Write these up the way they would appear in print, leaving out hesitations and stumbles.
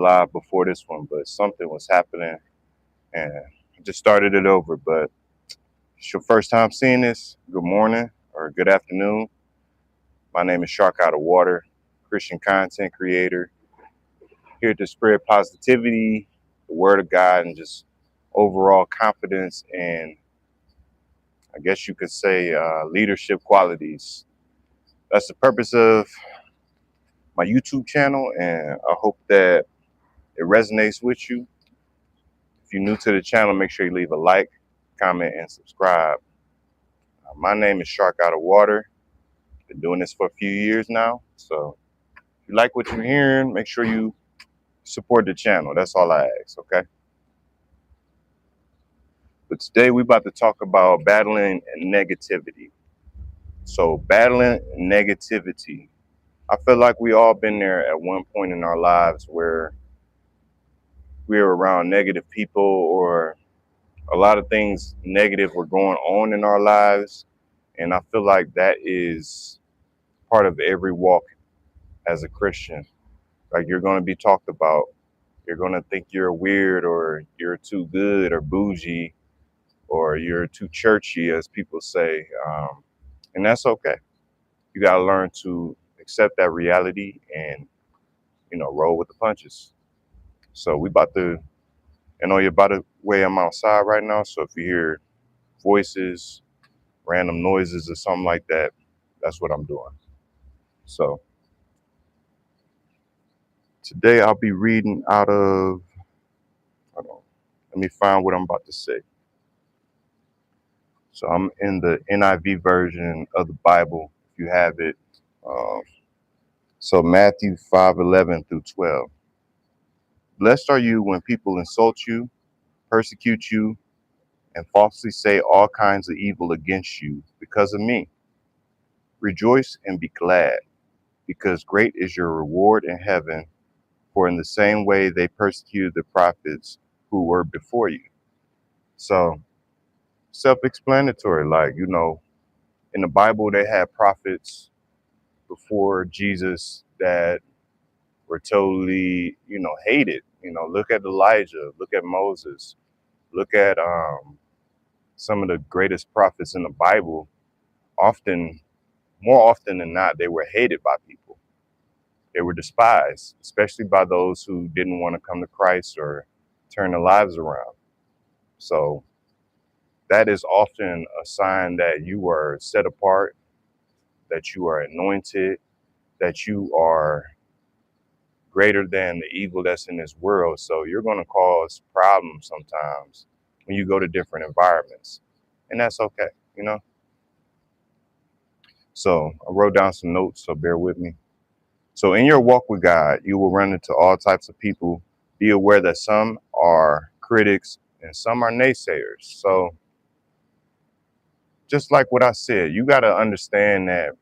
live before this one, but something was happening and I just started it over. But if it's your first time seeing this, good morning or good afternoon. My name is Shark Out of Water, Christian content creator, here to spread positivity, the word of God, and just overall confidence and I guess you could say leadership qualities. That's the purpose of my YouTube channel, and I hope that it resonates with you. If you're new to the channel, make sure you leave a like, comment, and subscribe. My name is Shark Out of Water. Been doing this for a few years now. So if you like what you're hearing, make sure you support the channel. That's all I ask, okay? But today we're about to talk about battling negativity. So battling negativity. I feel like we all been there at one point in our lives where we're around negative people or a lot of things negative were going on in our lives. And I feel like that is part of every walk as a Christian. Like you're going to be talked about. You're going to think you're weird or you're too good or bougie or you're too churchy, as people say. And that's okay. You got to learn to accept that reality and, roll with the punches. So we about to, you're by the way I'm outside right now. So if you hear voices, random noises or something like that, that's what I'm doing. So today I'll be reading out of, hold on, let me find what I'm about to say. So I'm in the NIV version of the Bible, if you have it. Um, so Matthew 5:11 through 12. Blessed are you when people insult you, persecute you, and falsely say all kinds of evil against you because of me. Rejoice and be glad, because great is your reward in heaven, for in the same way they persecuted the prophets who were before you. So self-explanatory, like, in the Bible they had prophets before Jesus that were totally, hated. Look at Elijah, look at Moses, look at some of the greatest prophets in the Bible. Often, more often than not, they were hated by people. They were despised, especially by those who didn't want to come to Christ or turn their lives around. So that is often a sign that you are set apart, that you are anointed, that you are greater than the evil that's in this world. So you're going to cause problems sometimes when you go to different environments. And that's okay, you know? So I wrote down some notes, so bear with me. So in your walk with God, you will run into all types of people. Be aware that some are critics and some are naysayers. So just like what I said, you got to understand that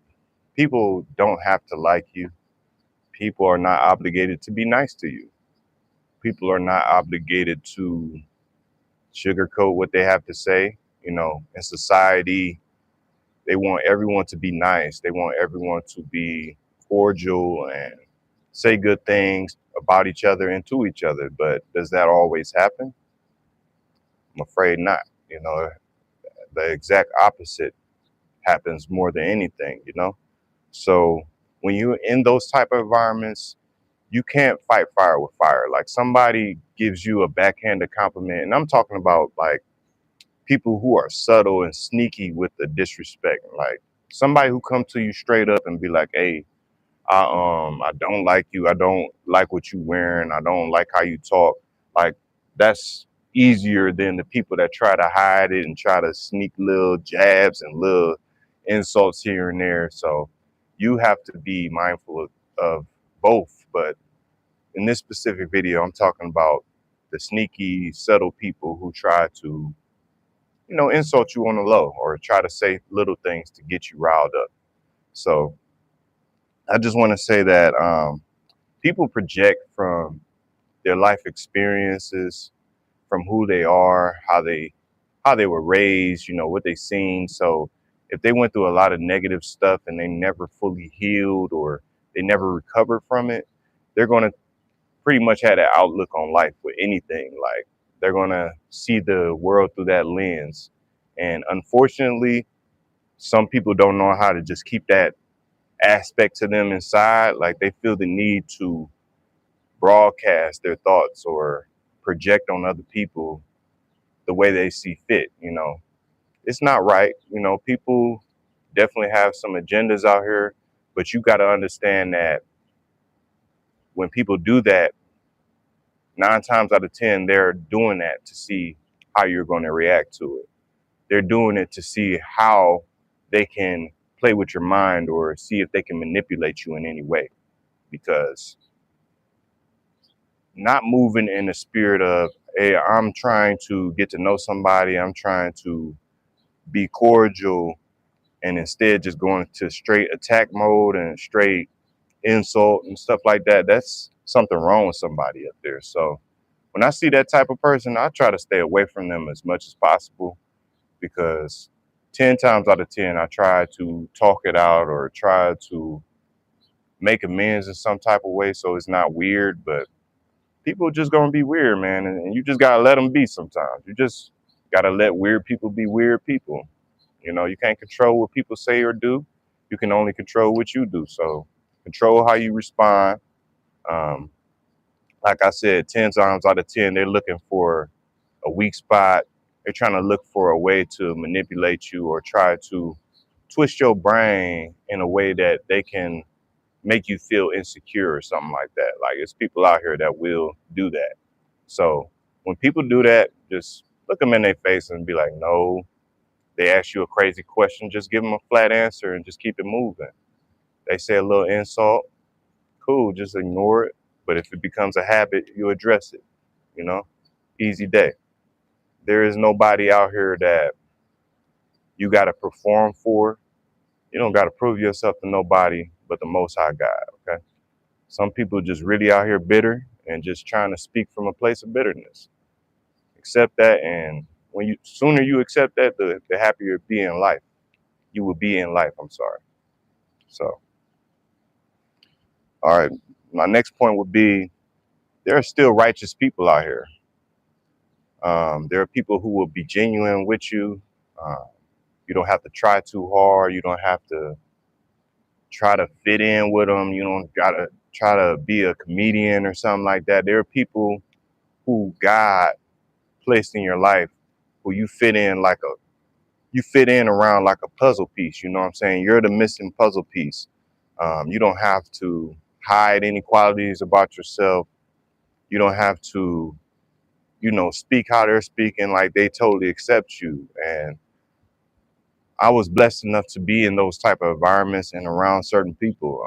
people don't have to like you. People are not obligated to be nice to you. People are not obligated to sugarcoat what they have to say. In society, they want everyone to be nice. They want everyone to be cordial and say good things about each other and to each other. But does that always happen? I'm afraid not. The exact opposite happens more than anything. So when you're in those type of environments, you can't fight fire with fire. Like somebody gives you a backhanded compliment, and I'm talking about like people who are subtle and sneaky with the disrespect. Like somebody who come to you straight up and be like, "Hey, I don't like you. I don't like what you wearing. I don't like how you talk." Like that's easier than the people that try to hide it and try to sneak little jabs and little insults here and there. So you have to be mindful of both. But in this specific video, I'm talking about the sneaky, subtle people who try to, insult you on the low or try to say little things to get you riled up. So I just want to say that people project from their life experiences, from who they are, how they were raised, what they seen. So if they went through a lot of negative stuff and they never fully healed or they never recovered from it, they're going to pretty much have that outlook on life with anything. Like they're gonna see the world through that lens. And unfortunately, some people don't know how to just keep that aspect to them inside. Like they feel the need to broadcast their thoughts or project on other people the way they see fit. It's not right. People definitely have some agendas out here, but you got to understand that when people do that, 9 times out of 10, they're doing that to see how you're going to react to it. They're doing it to see how they can play with your mind or see if they can manipulate you in any way. Because not moving in the spirit of, hey, I'm trying to get to know somebody, I'm trying to be cordial, and instead just going to straight attack mode and straight insult and stuff like that, that's something wrong with somebody up there. So when I see that type of person, I try to stay away from them as much as possible, because 10 times out of 10, I try to talk it out or try to make amends in some type of way so it's not weird. But people just gonna be weird, man, and you just gotta let them be sometimes. You just gotta let weird people be weird people. You can't control what people say or do. You can only control what you do. So control how you respond. Um, like I said, 10 times out of 10, they're looking for a weak spot. They're trying to look for a way to manipulate you or try to twist your brain in a way that they can make you feel insecure or something like that. Like, it's people out here that will do that. So when people do that, just look them in their face and be like, no. They ask you a crazy question, just give them a flat answer and just keep it moving. They say a little insult, cool, just ignore it. But if it becomes a habit, you address it, you know, easy day. There is nobody out here that you got to perform for. You don't got to prove yourself to nobody but the Most High God, okay? Some people just really out here bitter and just trying to speak from a place of bitterness. Accept that, and when you sooner you accept that, the happier you be in life. You will be in life, I'm sorry. So, all right, my next point would be there are still righteous people out here. There are people who will be genuine with you. You don't have to try too hard. You don't have to try to fit in with them. You don't got to try to be a comedian or something like that. There are people who God placed in your life who you fit in around like a puzzle piece. You know what I'm saying? You're the missing puzzle piece. You don't have to hide any qualities about yourself. You don't have to, speak how they're speaking, like they totally accept you. And I was blessed enough to be in those type of environments and around certain people.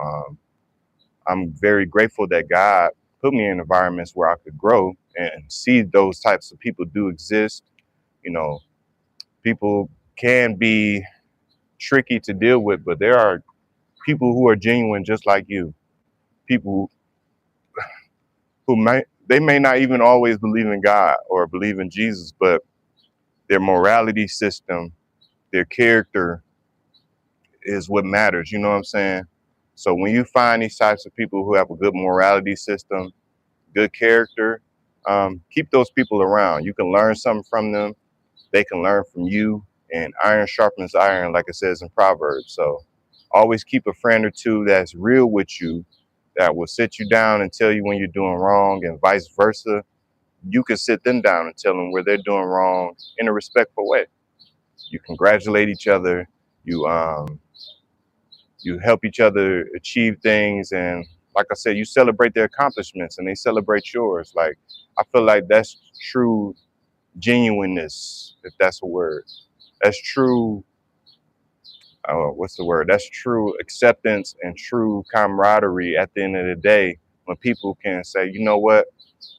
I'm very grateful that God put me in environments where I could grow and see those types of people do exist. People can be tricky to deal with, but there are people who are genuine just like you. People they may not even always believe in God or believe in Jesus, but their morality system, their character is what matters. You know what I'm saying? So when you find these types of people who have a good morality system, good character, keep those people around. You can learn something from them. They can learn from you, and iron sharpens iron, like it says in Proverbs. So always keep a friend or two that's real with you, that will sit you down and tell you when you're doing wrong, and vice versa. You can sit them down and tell them where they're doing wrong in a respectful way. You congratulate each other. You help each other achieve things, and like I said, you celebrate their accomplishments and they celebrate yours. Like, I feel like that's true genuineness, if that's a word. That's true. What's the word? That's true acceptance and true camaraderie at the end of the day, when people can say, you know what,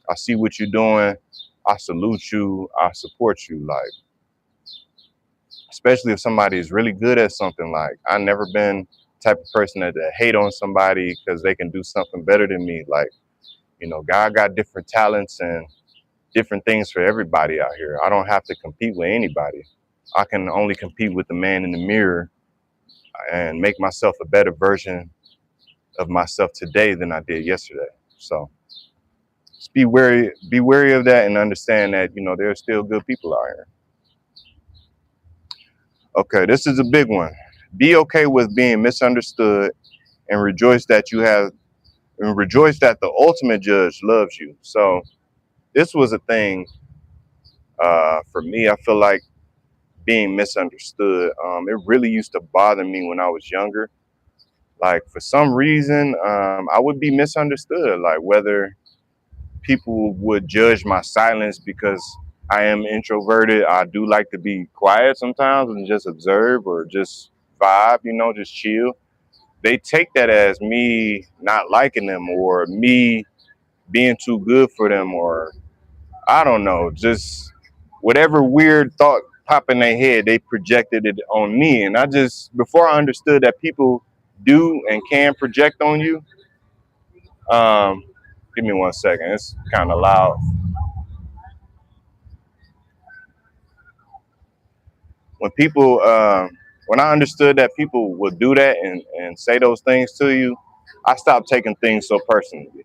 I see what you're doing, I salute you, I support you. Like, especially if somebody is really good at something. Like, I've never been the type of person that hate on somebody because they can do something better than me. Like, God got different talents and different things for everybody out here. I don't have to compete with anybody. I can only compete with the man in the mirror and make myself a better version of myself today than I did yesterday. So Just be wary of that and understand that, you know, there are still good people out here. Okay, this is a big one. Be okay with being misunderstood and rejoice that the ultimate judge loves you. So this was a thing for me. I feel like being misunderstood. It really used to bother me when I was younger. Like for some reason, I would be misunderstood. Like whether people would judge my silence because I am introverted. I do like to be quiet sometimes and just observe or just vibe, you know, just chill. They take that as me not liking them or me being too good for them or I don't know, just whatever weird thought pop in their head, they projected it on me. And I just, before I understood that people do and can project on you, um, give me 1 second. It's kind of loud. When people, when I understood that people would do that and say those things to you, I stopped taking things so personally.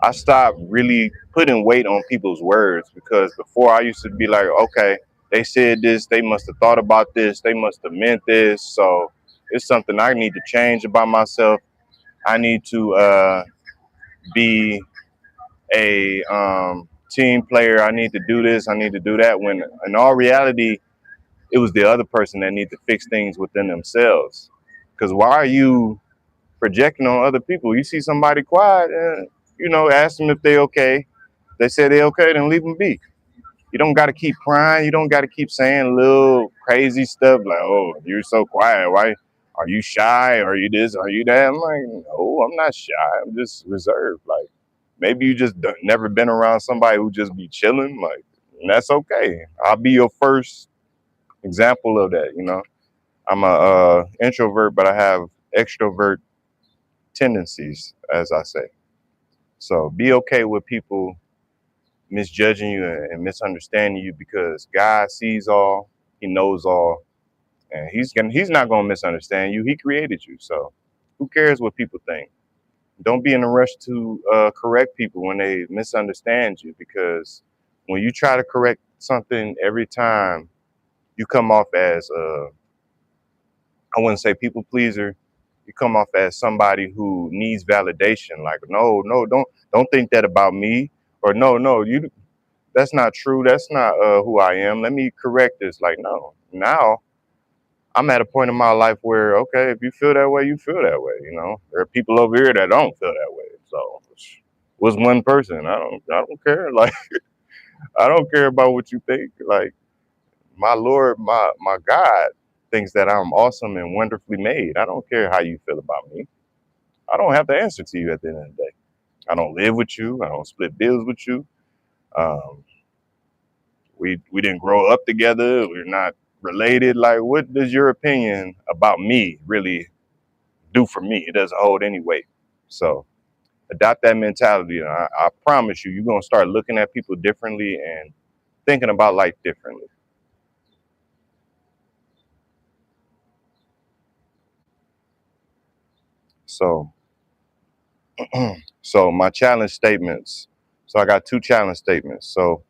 I stopped really putting weight on people's words because before I used to be like, okay, they said this, they must have thought about this, they must have meant this. So it's something I need to change about myself. I need to be a team player. I need to do this, I need to do that. When in all reality, it was the other person that need to fix things within themselves. Because why are you projecting on other people? You see somebody quiet, you know, ask them if they okay. They say they okay, then leave them be. You don't got to keep crying. You don't got to keep saying little crazy stuff like, "Oh, you're so quiet. Why are you shy? Are you this? Are you that?" I'm like, "No, I'm not shy. I'm just reserved. Like, maybe you just never been around somebody who just be chilling. Like, and that's okay. I'll be your first example of that. You know, I'm a introvert, but I have extrovert tendencies, as I say. So be okay with people misjudging you and misunderstanding you because God sees all, He knows all, and He's not gonna misunderstand you. He created you, so who cares what people think? Don't be in a rush to correct people when they misunderstand you because when you try to correct something every time, you come off as I wouldn't say people pleaser. You come off as somebody who needs validation. Like, no, no, don't think that about me, or no, no, you that's not true. That's not who I am. Let me correct this. Like, no. Now I'm at a point in my life where, okay, if you feel that way, you feel that way. You know, there are people over here that don't feel that way. So, was one person. I don't care. Like, I don't care about what you think. Like, my Lord, my God thinks that I'm awesome and wonderfully made. I don't care how you feel about me. I don't have to answer to you at the end of the day. I don't live with you. I don't split bills with you. Um, we didn't grow up together. We're not related. Like, what does your opinion about me really do for me? It doesn't hold any weight. So adopt that mentality. And I promise you, you're gonna start looking at people differently and thinking about life differently. So, so my challenge statements. So I got two challenge statements. So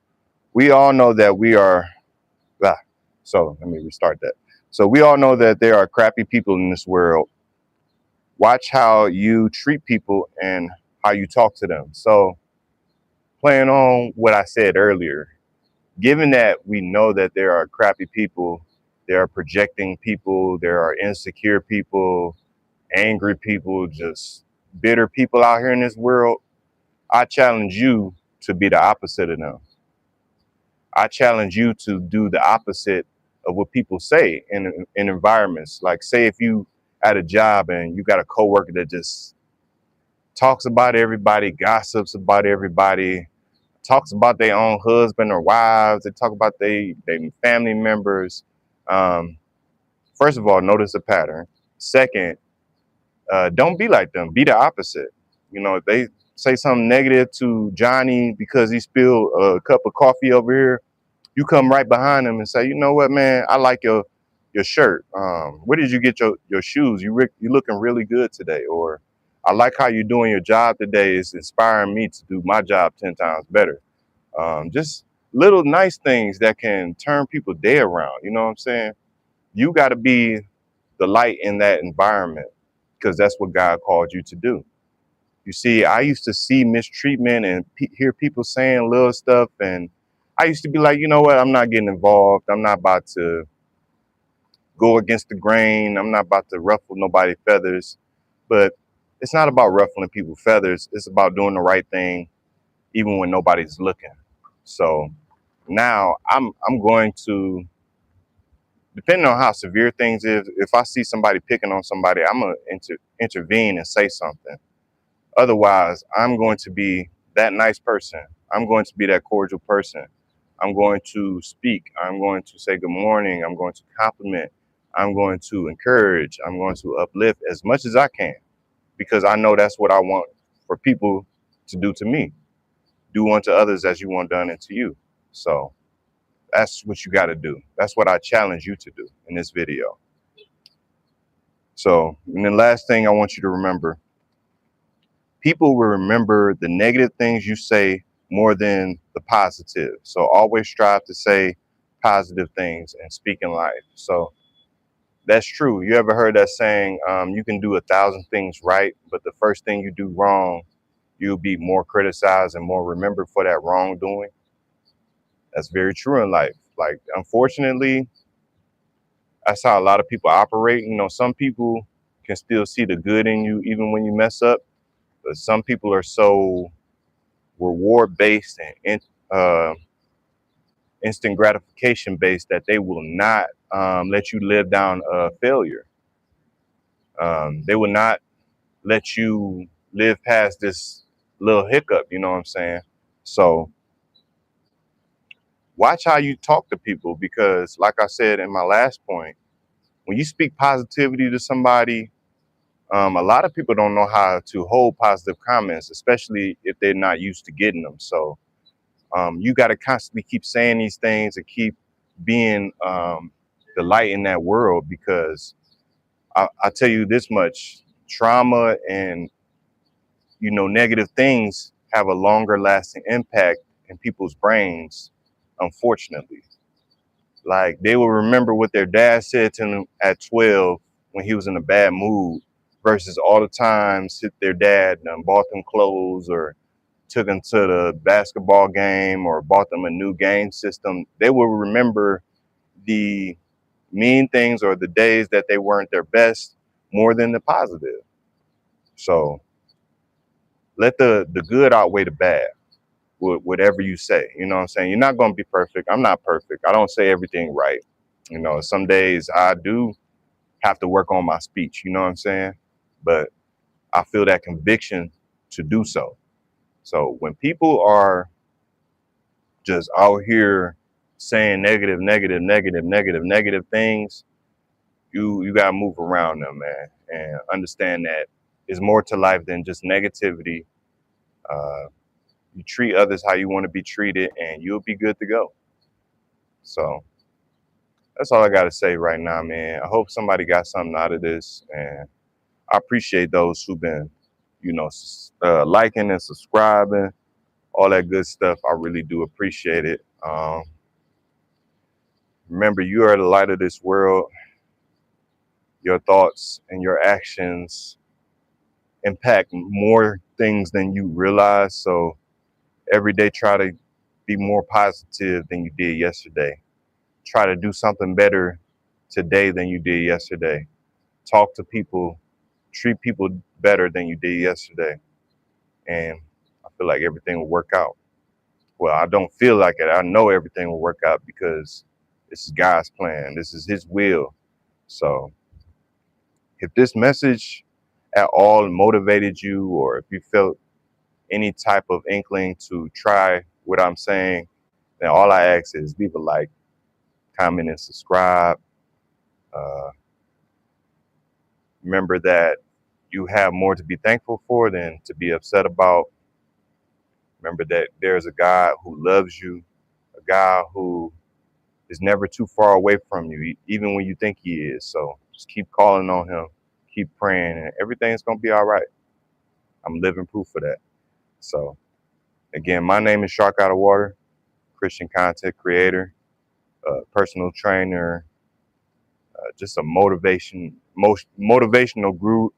we all know that we are. Ah, so let me restart that. So we all know that there are crappy people in this world. Watch how you treat people and how you talk to them. So, playing on what I said earlier, given that we know that there are crappy people, there are projecting people, there are insecure people, angry people, just bitter people out here in this world, I challenge you to be the opposite of them. I challenge you to do the opposite of what people say in environments. Like, say if you at a job and you got a coworker that just talks about everybody, gossips about everybody, talks about their own husband or wives. They talk about they family members. Um, First of all, notice a pattern. Second, don't be like them. Be the opposite. You know, if they say something negative to Johnny because he spilled a cup of coffee over here, you come right behind him and say, you know what, man, I like your shirt. Where did you get your shoes? You looking really good today. Or I like how you're doing your job today. It's inspiring me to do my job 10 times better. Just little nice things that can turn people day around. You know what I'm saying? You got to be the light in that environment because that's what God called you to do. You see, I used to see mistreatment and hear people saying little stuff, and I used to be like, you know what? I'm not getting involved. I'm not about to go against the grain. I'm not about to ruffle nobody's feathers. But it's not about ruffling people's feathers. It's about doing the right thing, even when nobody's looking. So now I'm going to, depending on how severe things is, if I see somebody picking on somebody, I'm gonna intervene and say something. Otherwise, I'm going to be that nice person. I'm going to be that cordial person. I'm going to speak. I'm going to say good morning. I'm going to compliment. I'm going to encourage. I'm going to uplift as much as I can because I know that's what I want for people to do to me. Do unto others as you want done unto you. So that's what you got to do. That's what I challenge you to do in this video. So, and then last thing I want you to remember, people will remember the negative things you say more than the positive. So always strive to say positive things and speak in life. So that's true. You ever heard that saying, you can do 1,000 things right, but the first thing you do wrong, you'll be more criticized and more remembered for that wrongdoing? That's very true in life. Like, unfortunately, that's how a lot of people operate. You know, some people can still see the good in you even when you mess up, but some people are so reward based and instant gratification based that they will not let you live down a failure. They will not let you live past this little hiccup. You know what I'm saying? So watch how you talk to people because, like I said in my last point, when you speak positivity to somebody, a lot of people don't know how to hold positive comments, especially if they're not used to getting them. So you got to constantly keep saying these things and keep being the light in that world because I tell you this much, trauma and negative things have a longer lasting impact in people's brains, unfortunately. Like they will remember what their dad said to them at 12 when he was in a bad mood versus all the times their dad bought them clothes or took them to the basketball game or bought them a new game system. They will remember the mean things or the days that they weren't their best more than the positive. So let the good outweigh the bad with whatever you say. You know what I'm saying? You're not going to be perfect. I'm not perfect. I don't say everything right. You know, some days I do have to work on my speech. You know what I'm saying? But I feel that conviction to do so. So when people are just out here saying negative things, you gotta move around them, man, and understand that there's more to life than just negativity. Uh, you treat others how you want to be treated, and you'll be good to go. So that's all I gotta say right now, man. I hope somebody got something out of this, and I appreciate those who've been, liking and subscribing, all that good stuff. I really do appreciate it. Remember, you are the light of this world. Your thoughts and your actions impact more things than you realize. So every day, try to be more positive than you did yesterday. Try to do something better today than you did yesterday. Talk to people, treat people better than you did yesterday. And I feel like everything will work out. Well, I don't feel like it. I know everything will work out because this is God's plan. This is His will. So if this message at all motivated you, or if you felt any type of inkling to try what I'm saying, then all I ask is leave a like, comment, and subscribe. Uh, remember that you have more to be thankful for than to be upset about. Remember that there's a God who loves you, a God who is never too far away from you, even when you think He is. So just keep calling on Him, keep praying, and everything's going to be all right. I'm living proof of that. So again, my name is Shark Out of Water, Christian content creator, personal trainer, just a motivational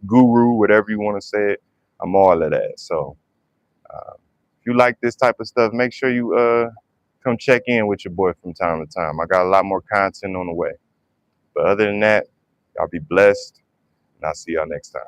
guru, whatever you want to say it. I'm all of that. So if you like this type of stuff, make sure you come check in with your boy from time to time. I got a lot more content on the way. But other than that, y'all be blessed, and I'll see y'all next time.